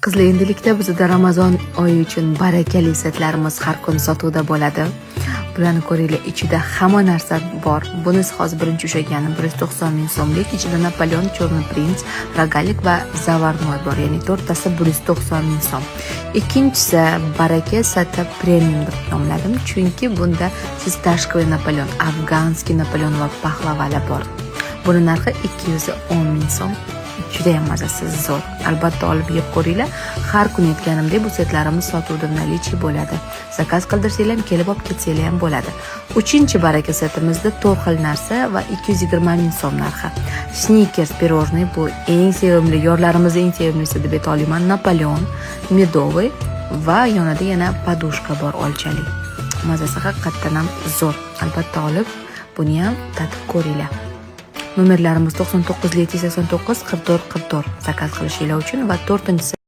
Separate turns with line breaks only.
Qizlar, endilikda bizda Ramazon oyi uchun barakali setlarimiz har kun sotuvda bo'ladi. Bularni ko'ringlar, ichida hamma narsa bor. Bunisi hozir birinchi ushlaganim 190 ming so'mlik. Ichida Napoleon, Черный принц, Rogalik va Zavarnoy bor. Ya'ni to'rttasi 190 ming so'm. Ikkinchisi baraka seti premium deb nomladim, chunki bunda siz tashqi Napoleon, afganskiy Napoleon va pahlavalar bor. Buni narxi 210 ming so'm. Juda ham mazasi zo'r. Albatta olib yeb ko'ringlar. Har kun aytganimdek, bu setlarimiz sotuvda наличие bo'ladi. Zakaz qildirsanglar, kelib olib ketsanglar ham bo'ladi. 3-baraka setimizda 4 xil narsa va 220 ming so'm narxi. Snickers pirojnoy bu eng sevimli, yorlarimiz eng sevimlisi deb ayta olaman. Napoleon, medovый va yonida yana podushka bor olchali. Mazasi haqiqatdan ham zo'r. Albatta olib buni ham tatib ko'ringlar. Nomerlarimiz 99 789 44 44 zakaz qilishinglar uchun va 4-si